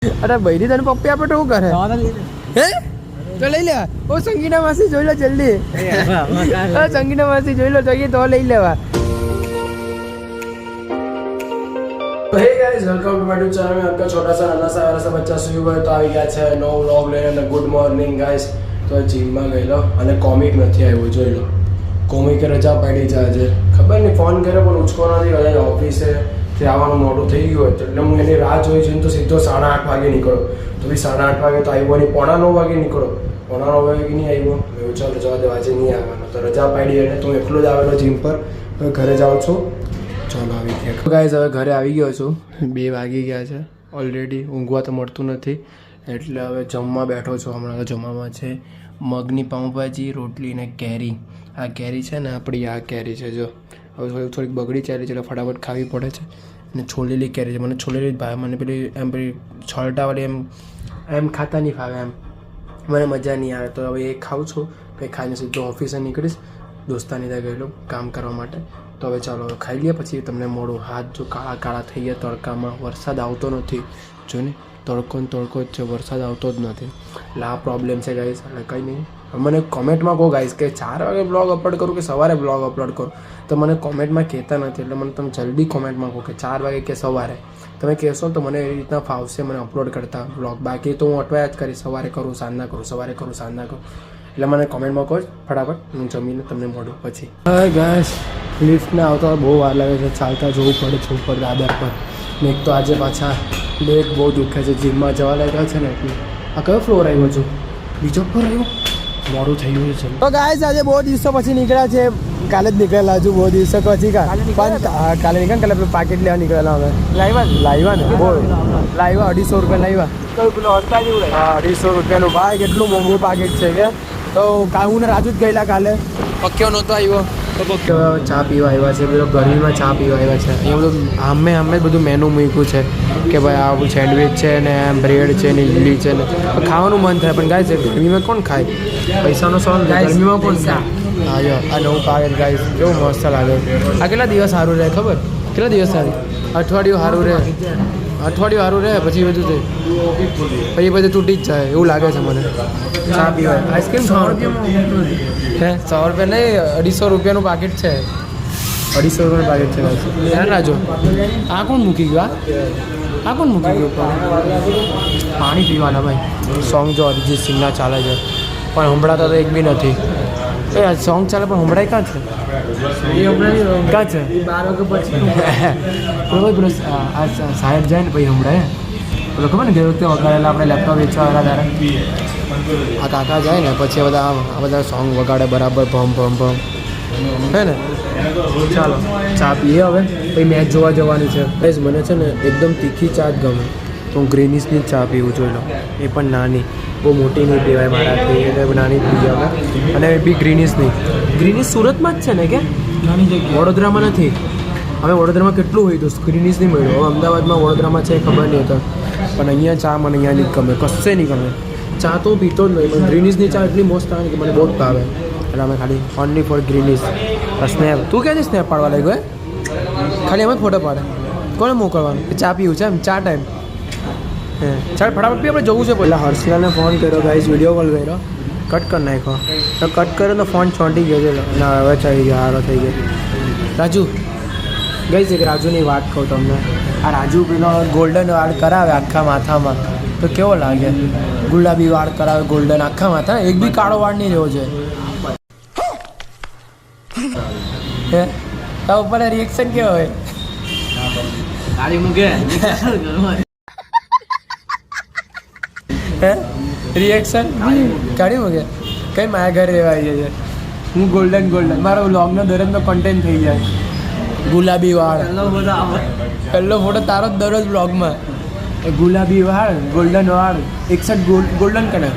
અરે ભાઈ તને પપ્પી આપે તો શું કરે હે તો લઈ લે ઓ સંગીના માસી જોઈ લો જલ્દી સંગીના માસી જોઈ લો જોઈએ તો લઈ લેવા तो hey guys, welcome to my YouTube channel में आपका छोटा सा नाना सा वाला सा बच्चा सुई हुआ है तो આવી ગયા છે નો વ્લોગ લઈને ગુડ મોર્નિંગ ગાઈસ તો જીમમાં ગયેલો અને કોમિક નથી આવ્યો જોઈ લો કોમિકે રજા પાડી છે આજે ખબર નહીં ફોન કર્યો પણ ઉચકો નથી રજા ઓફિસે તે આવવાનું મોડું થઈ ગયું હતું એટલે હું એની રાહ જોઈ છું તો સીધો 8:30 વાગે નીકળો તો બી 8:30 વાગે તો આવ્યો નહીં 8:45 વાગે નીકળો 8:45 વાગે નહીં આવ્યો મેં ચાલો જવા દે આજે નહીં આવવાનો તો રજા પાડી એટલે તો એકલો જ આવેલો જીમ પર હવે ઘરે જાઉં છું ચાલો આવી ગયા ગાઈઝ હવે ઘરે આવી ગયો છું 2 વાગી ગયા છે ઓલરેડી ઊંઘવા તો મળતું નથી એટલે હવે જમવા બેઠો છું હમણાં જમવામાં છે મગની પાઉંભાજી રોટલી ને કેરી આ કેરી છે ને આપણી આ કેરી છે જો હવે થોડીક બગડી ચાલી છે એટલે ફટાફટ ખાવી પડે છે અને છોલેલી કેરી છે મને છોલેલી ભાવે મને પેલી એમ પેલી છોલટાવાળી એમ ખાતા નહીં ફાવે એમ મને મજા નહીં આવે તો હવે એ ખાઉં છું કંઈ ખાઈને સીધો ઓફિસે નીકળીશ દોસ્તાની ત્યાં ગયેલો કામ કરવા માટે તો હવે ચાલો ખાઈ લઈએ પછી તમને મોડું હાથ જો કાળા કાળા થઈ ગયા તડકામાં વરસાદ આવતો નથી જો ને તડકો જ છે વરસાદ આવતો જ નથી એટલે આ પ્રોબ્લેમ છે ગાઈસ એટલે કંઈ નહીં મને કોમેન્ટમાં કહો ગાઈસ કે 4 વાગે બ્લોગ અપલોડ કરું કે સવારે બ્લોગ અપલોડ કરું તો મને કોમેન્ટમાં કહેતા નથી એટલે મને તમે જલ્દી કોમેન્ટમાં કહો કે 4 વાગે કે સવારે તમે કહેશો તો મને એવી રીતના ફાવશે મને અપલોડ કરતા બ્લોગ બાકી તો હું અટવાયા જ કરીશ સવારે કરું સાંજના કરું સવારે કરું સાંજના કરું એટલે મને કોમેન્ટમાં કહો ફટાફટ હું જમીને તમને મળું પછી હવે ગાઈસ લિફ્ટને આવતા બહુ વાર લાગે છે ચાલતા જવું પડે છે ઉપર દાદર પર ને એક તો આજે પાછા લેગ બહુ દુખે છે જીમમાં જવા લાગ્યા છે ને એટલે આ કયો ફ્લોર આવ્યો છું બીજો ફ્લોર આવ્યો મોડું થઈ ગયું છે તો ગાઈસ આજે બહુ દિવસો પછી નીકળ્યા છે કાલે જ નીકળેલા હજુ બહુ દિવસો પછી કાલે નીકળ્યા કાલે પાકેટ લેવા નીકળેલા હવે લાવ્યા ને બહુ લાવ્યા 250 રૂપિયા લાવ્યા હા 250 રૂપિયાનું ભાઈ કેટલું મોંઘું પાકેટ છે કે તો હું ને રાજુ જ ગયેલા કાલે પક્યો નહોતો આવ્યો તો ચા પીવા આવ્યા છે પેલો ગરમીમાં ચા પીવા આવ્યા છે અહીંયા બધું અમે બધું મેનુ મૂક્યું છે કે ભાઈ આ સેન્ડવિચ છે ને બ્રેડ છે ને ઇડલી છે ને ખાવાનું મન થાય પણ ગાય ગરમીમાં કોણ ખાય પૈસાનો સવાલ ગરમીમાં કોણ ખાય હા જો આ નવું પાકેટ ગાય કેવું મસ્ત લાગે આ કેટલા દિવસ સારું રહે ખબર કેટલા દિવસ સારું અઠવાડિયું સારું રહે પછી બધું પછી તૂટી જ જાય એવું લાગે છે મને ચા પીવાય આઈસ્ક્રીમ 100 રૂપિયામાં હે 100 રૂપિયા નહીં 250 રૂપિયાનું પાકેટ છે 250 રૂપિયાનું પાકેટ છે ધ્યાન રાખજો આ કોણ મૂકી ગયું આ કોણ મૂકી ગયું પાણી પીવાના ભાઈ સોંગ જો અરિજીત સિંગના ચાલે છે પણ હંભળાતા તો એક બી નથી એ સોંગ ચાલે પણ હંભળાય ક્યાં છે ક્યાં છે 12 વાગે પછી સાહેબ જાય ને પછી હમણાં પેલો ખબર ને ગઈ વખતે વગાડેલા આપણે લેપટોપ વેચવાવાળા તારા આ કાકા જાય ને પછી આ બધા સોંગ વગાડે બરાબર ભમ હે ને ચાલો ચા પીએ હવે પછી મેચ જોવા જવાની છે બસ મને છે ને એકદમ તીખી ચા જ ગમે તો હું ગ્રીનિશની જ ચા પીવું જોઈ લો એ પણ નાની બહુ મોટી નહીં પીવાય મારાથી એટલે નાની પીવી હવે અને એ બી ગ્રીનિશ સુરતમાં જ છે ને કે નાની જગ્યા વડોદરામાં નથી હવે વડોદરામાં કેટલું હોય તો ગ્રીનિશ નહીં મળ્યું હવે અમદાવાદમાં વડોદરામાં છે ખબર નહીં હતો પણ અહીંયા ચા મને અહીંયા નહીં ગમે કશે નહીં ગમે ચા તો હું પીતો જ નહીં પણ ગ્રીનિશની ચા એટલી મસ્ત આવે કે મને બહુ જ ભાવે એટલે અમે ખાલી ઓનલી ફોર ગ્રીનિશ સ્નેપ તું ક્યાંથી સ્નેપ પાડવા લાગ્યો હે ખાલી એમ જ ફોટો પાડે કોને મોકલવાનું ચા પીવું છે એમ ચા ટાઈમ હે ચાલ ફટાફટ બી આપણે જવું છે પહેલાં હર્ષલાને ફોન કર્યો ગાઈસ વિડીયો કોલ કર્યો કટ કરી નાખ્યો તો કટ કર્યો તો ફોન ચોંટી ગયો છે ના હવે થઈ ગયો હારો થઈ ગયો રાજુ ગઈ છે રાજુની વાત કહું તમને આ રાજુ પેલો ગોલ્ડન વાળ કરાવે આખા માથામાં તો કેવો લાગે ગુલાબી વાળ કરાવે ગોલ્ડન આખા માથા એક બી કાળો વાળ નહીં રહ્યો છે હે તો ઉપર રિએક્શન કેવો હોય હે રિએક્શન કાઢી મૂકે કઈ મારા ઘરે રહેવા આવી છે હું ગોલ્ડન મારો વ્લોગનો દરરોજનો કન્ટેન્ટ થઈ જાય ગુલાબી વાળ પહેલો ફોટો તારો જ દરરોજ બ્લોગમાં ગુલાબી વાળ ગોલ્ડન વાળ એક સાઈડ ગોલ્ડન કલર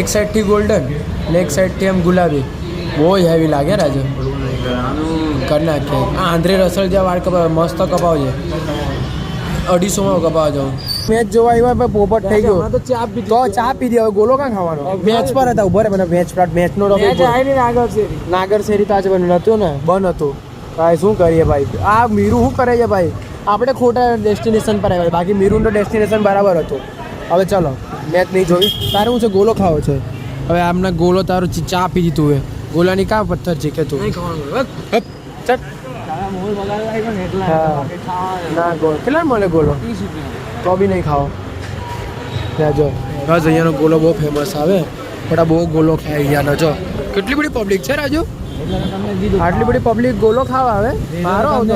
એક સાઈડથી ગોલ્ડન ને એક સાઈડથી એમ ગુલાબી બહુ હેવી લાગે રાજુ કરી નાખીએ આ આંધ્રે રસલ જ્યાં વાળ કપાવે મસ્ત કપાવજે 250માં કપાવા જાઉં મેચ જોવા આવ્યા પોપટ થઈ ગયો તો ચા પી દે હવે ગોલો ક્યાં ખાવાનો મેચ પર હતા ઉભા રે મને મેચનો નાગર શેરી તો આજે નહોતું ને બંધ હતું ભાઈ શું કરીએ ભાઈ આ મીરું શું કરે છે ભાઈ આપણે ખોટા ડેસ્ટિનેશન પર આવ્યા બાકી મીરુનું ડેસ્ટિનેશન બરાબર હતું હવે ચલો મેચ નહીં જોઈ તારે હું છે ગોલો ખાવો છે હવે આમને ગોલો તારો ચા પી દીધું હોય ગોલાની કા પથ્થર છે કે તું ચટ ના ગોળ કેટલા મળે ગોલો તો બી નહીં ખાઓ ત્યાં જો બસ અહીંયાનો ગોલો બહુ ફેમસ આવે પણ આ બહુ ગોલો ખાઈ ગયા જો કેટલી બધી પબ્લિક છે રાજુ આટલી બધી પબ્લિક ગોલો ખાવા આવે મારો આવતો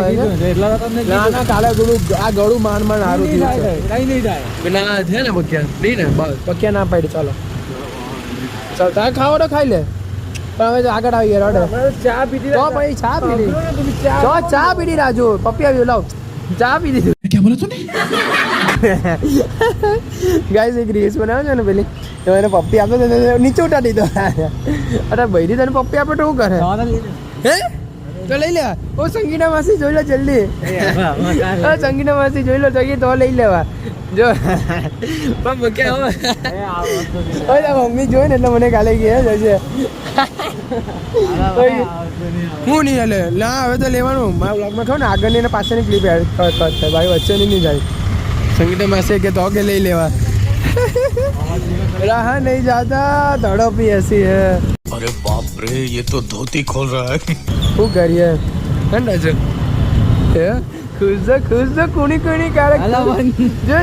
ના ના કાલે ગળું આ ગળું માંડ માંડ સારું થયું છે ના છે ને પક્યા નહીં ને બસ પક્યા ના પાડી ચાલો ચાલ તારે ખાવો તો ખાઈ લે પણ હવે આગળ આવી ગયા રડે ચા પીધી તો ભાઈ ચા પીધી તો ચા પીધી રાજુ પપ્પી આવ્યું લાવ ચા પી દીધું ક્યાં બોલો તું ગાઈસ એક રીલ્સ બનાવે છે ને પેલી તો એને પપ્પી આપે તો નીચે ઉઠા દીધો અરે ભાઈ તને પપ્પી આપે તો શું કરે હે તો લઈ લે ઓ સંગીના માસી જોઈ લો જલ્દી સંગીના માસી જોઈ લો જઈએ તો લઈ લેવા જો મમ્મી જોઈ ને એટલે મને કાલે ગયા જશે હું નહીં હાલે ના હવે તો લેવાનું મારા બ્લોગમાં કહો ને આગળની ને પાછળની ક્લિપ એડ થાય ભાઈ વચ્ચેની નહીં જાય સંગીતા માસી કે તો કે લઈ લેવા रहा नहीं जाता तड़प ही ऐसी है अरे बाप रे ये तो धोती खोल रहा है શું કરીએ ઠંડા છે હે ખુશ કોણી કારક જો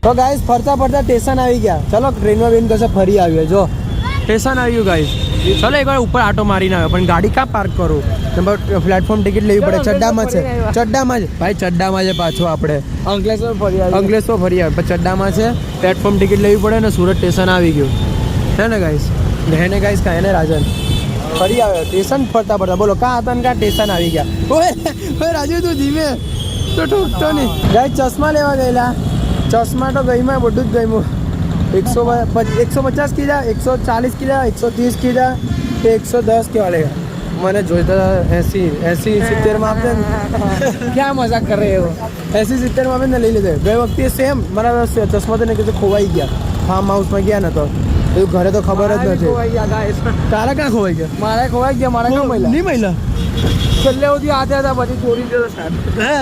તો ગાઈસ ફરતા સ્ટેશન આવી ગયા ચલો ટ્રેનમાં બેન કશે ફરી આવ્યો જો સ્ટેશન આવ્યું ગાઈસ ચલો એકવાર ઉપર આટો મારીને આવ્યો પણ ગાડી ક્યાં પાર્ક કરું પ્લેટફોર્મ ટિકિટ લેવી પડે ચડ્ડામાં છે ભાઈ ચડ્ડામાં છે પાછો આપણે અંકલેશ્વર ફરી આવે પણ ચડ્ડામાં છે પ્લેટફોર્મ ટિકિટ લેવી પડે ને સુરત સ્ટેશન આવી ગયું છે ને ગાઈસ કાંઈ ને રાજન ફરી આવ્યો સ્ટેશન ફરતા બોલો કાં હતા ને કાં સ્ટેશન આવી ગયા ઓય રાજુ તું ધીમે તો ઠોકતો નહીં ગાઈસ ચશ્મા લેવા ગયેલા ચશ્મા તો ગઈમાં બધું જ ગયું 150 કીધા 140 કીધા 130 કીધા કે 110 કેવા લેगा मैंने જોઈતા 80-70 में आपने क्या मजाक कर रहे हो 80-70 में आपने લઈ લીધે ગઈ વખતે સેમ મારા ચશ્મા તો ને કે ખોવાઈ ગયા ફાર્મ હાઉસમાં ગયા ને તો એવું ઘરે તો ખબર જ નથી તારા ક્યાં ખોવાઈ ગયા મારે ખોવાઈ ગયા મારા ક્યાં મળ્યા નહીં મળ્યા છેલ્લે સુધી હાથે હતા પછી ચોરી જતો હે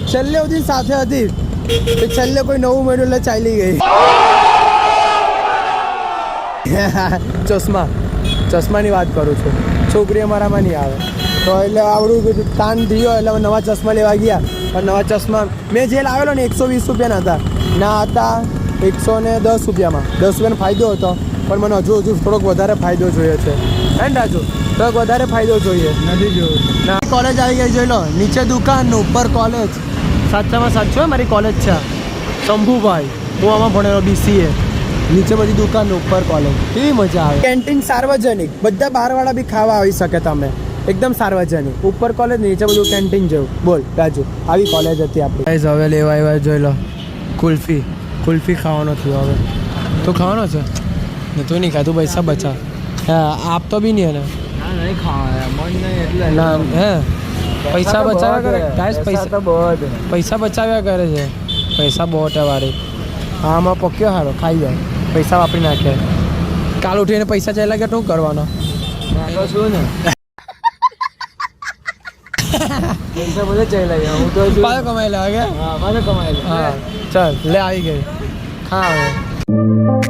છેલ્લે સુધી સાથે હતી છેલ્લે કોઈ નવું મળ્યું એટલે ચાલી ગઈ ચશ્માની વાત કરું છું છોકરી અમારામાં નહીં આવે તો એટલે આવડું તાન થયો એટલે નવા ચશ્મા લેવા ગયા પણ નવા ચશ્મા મેં જે લાવેલો ને 120 રૂપિયાના હતા ના હતા 110 રૂપિયામાં 10 રૂપિયાનો ફાયદો હતો પણ મને હજુ થોડોક વધારે ફાયદો જોઈએ છે એન્ડ રાજુ થોડોક વધારે ફાયદો જોઈએ નથી જોયું ના કોલેજ આવી ગઈ જોઈ લો નીચે દુકાન ઉપર કોલેજ સાચામાં સાચું મારી કોલેજ છે શંભુભાઈ હું આમાં ભણેલો BCA નીચે બધી દુકાન ઉપર કોલેજ કેવી મજા આવે કેન્ટીન સાર્વજનિક બધા બહારવાળા બી ખાવા આવી શકે તમે એકદમ સાર્વજનિક ઉપર કોલેજ નીચે બધું કેન્ટીન જેવું બોલ રાજુ આવી કોલેજ હતી આપણી હવે લેવા આવ્યા જોઈ લો કુલ્ફી ખાવાનો થયો હવે તું ખાવાનો છે ને તું નહીં ખાતું પૈસા બચા હા આપતો બી નહીં એને નહીં ખાવા ના હે પૈસા બચાવ્યા કરે ગાઈસ પૈસા બચાવ્યા કરે છે પૈસા બહુ વાળી આમાં પક્યો હારો ખાઈ જાય પૈસા વાપરી નાખે કાલ ઉઠીને પૈસા ચાલ્યા ગયા શું કરવાનો શું ને પૈસા બધે ચાલ્યા ગયા હું તો પાછો કમાઈ લે હા ચાલ લે આવી ગઈ ખા હવે